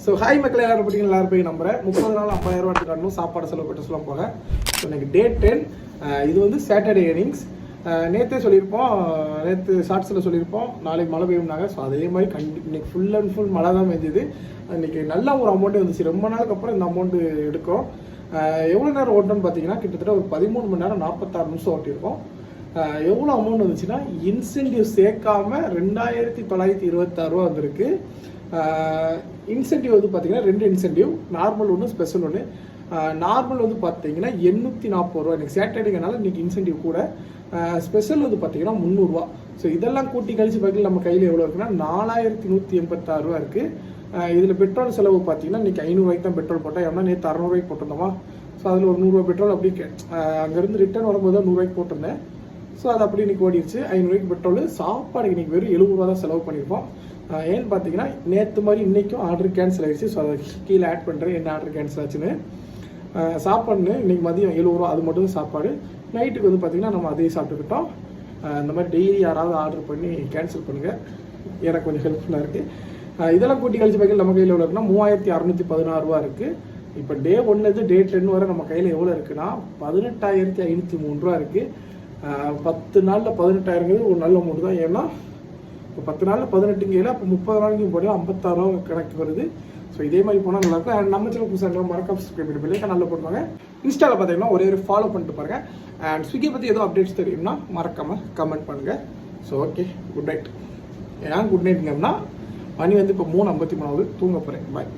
So hi மக்கள் எல்லாரும் பார்த்தீங்கன்னா எல்லாரும் போய் நம்புறேன் 30 நாள் 50,000 ரூபா எடுத்துக்கணும் சாப்பாடு செலவு பெற்றலாம் போக. ஸோ இன்னைக்கு டே 10. இது வந்து சாட்டர்டே ஏர்னிங்ஸ். நேற்றே சொல்லியிருப்போம், நேற்று ஷார்ட்ஸில் சொல்லியிருப்போம் நாளைக்கு மழை பெய்யும்னாங்க. ஸோ அதே மாதிரி இன்னைக்கு ஃபுல் அண்ட் ஃபுல் மழை தான் பெஞ்சுது. இன்னைக்கு நல்ல ஒரு அமௌண்ட்டு வந்துச்சு. ரொம்ப நாளுக்கு அப்புறம் இந்த அமௌண்ட்டு எடுக்கும். எவ்வளோ நேரம் ஓட்டணும்னு பார்த்தீங்கன்னா கிட்டத்தட்ட ஒரு 13 மணி நேரம் 46 நிமிஷம் ஓட்டியிருக்கோம். எவ்வளோ அமௌண்ட் வந்துச்சுன்னா இன்சென்டிவ் சேர்க்காம 2,926 ரூபா வந்திருக்கு. இன்சென்டிவ் வந்து பார்த்தீங்கன்னா 2 இன்சென்டிவ், நார்மல் ஒன்று ஸ்பெஷல் ஒன்று. நார்மல் வந்து பார்த்தீங்கன்னா 840 ரூபா. இன்றைக்கி சேட்டர்டேங்கனால இன்றைக்கி இன்சென்டிவ் கூட. ஸ்பெஷல் வந்து பார்த்தீங்கன்னா 300 ரூபா. ஸோ இதெல்லாம் கூட்டி கழிச்சு பார்க்கல நம்ம கையில் எவ்வளோ இருக்குன்னா 4,186 ரூபா இருக்குது. இதில் பெட்ரோல் செலவு பார்த்தீங்கன்னா இன்றைக்கி 500 ரூபாய்க்கு தான் பெட்ரோல் போட்டேன். ஏன்னா நேற்று 600 ரூபாய்க்கு போட்டிருந்தோமா. ஸோ அதில் ஒரு 100 ரூபா பெட்ரோல் அப்படி அங்கேருந்து ரிட்டர்ன் வரும்போது தான் 100 ரூபாய்க்கு போட்டிருந்தேன். ஸோ அது அப்படி இன்றைக்கி ஓடிடுச்சு. 500 ரூபாய்க்கு பெட்ரோல். சாப்பாடுக்கு இன்றைக்கி வெறும் 70 ரூபா தான் செலவு பண்ணியிருப்போம். ஏன்னு பார்த்தீங்கன்னா நேற்று மாதிரி இன்றைக்கும் ஆர்டர் கேன்சல் ஆகிடுச்சு. ஸோ அதை கீழே ஆட் பண்ணுறேன் என்ன ஆர்டர் கேன்சல் ஆச்சுன்னு. சாப்பாடுன்னு இன்றைக்கி மதியம் 70 ரூபா, அது மட்டும் தான் சாப்பாடு. நைட்டுக்கு வந்து பார்த்திங்கன்னா நம்ம அதையும் சாப்பிட்டுக்கிட்டோம். இந்த மாதிரி டெய்லி யாராவது ஆர்டர் பண்ணி கேன்சல் பண்ணுங்கள், எனக்கு கொஞ்சம் ஹெல்ப்ஃபுல்லாக இருக்குது. இதெல்லாம் கூட்டி கழிச்சு பார்க்கல நம்ம கையில் எவ்வளோ இருக்குன்னா 3,616 ரூபா இருக்குது. இப்போ டே 1 டே 10 வரை நம்ம கையில் எவ்வளோ இருக்குன்னா 18,503 ரூபா இருக்குது. 10 நாளில் 18,000 ஒரு நல்ல அமௌண்ட் தான். ஏன்னா இப்போ 10 நாளில் 18 அப்போ 30 நாளைக்கு போனால் 56 ரூபா கணக்கு வருது. ஸோ இதே மாதிரி போனால் நல்லாயிருக்கும். அண்ட் நம்ம சேனல் புதுசாக மறக்காம சப்ஸ்கிரைப் பண்ணி பிள்ளைங்க நல்லா போடுவாங்க. இன்ஸ்டாவில் பார்த்தீங்கன்னா ஒரே ஒரு ஃபாலோ பண்ணிட்டு பாருங்க. அண்ட் ஸ்விக்கி பற்றி ஏதோ அப்டேட்ஸ் தெரியும்னா மறக்காமல் கமெண்ட் பண்ணுங்கள். So okay, good night. ஏன் குட் நைட்டுங்கன்னா மணி வந்து இப்போ 3:53 தூங்க போகிறேன். பாய்.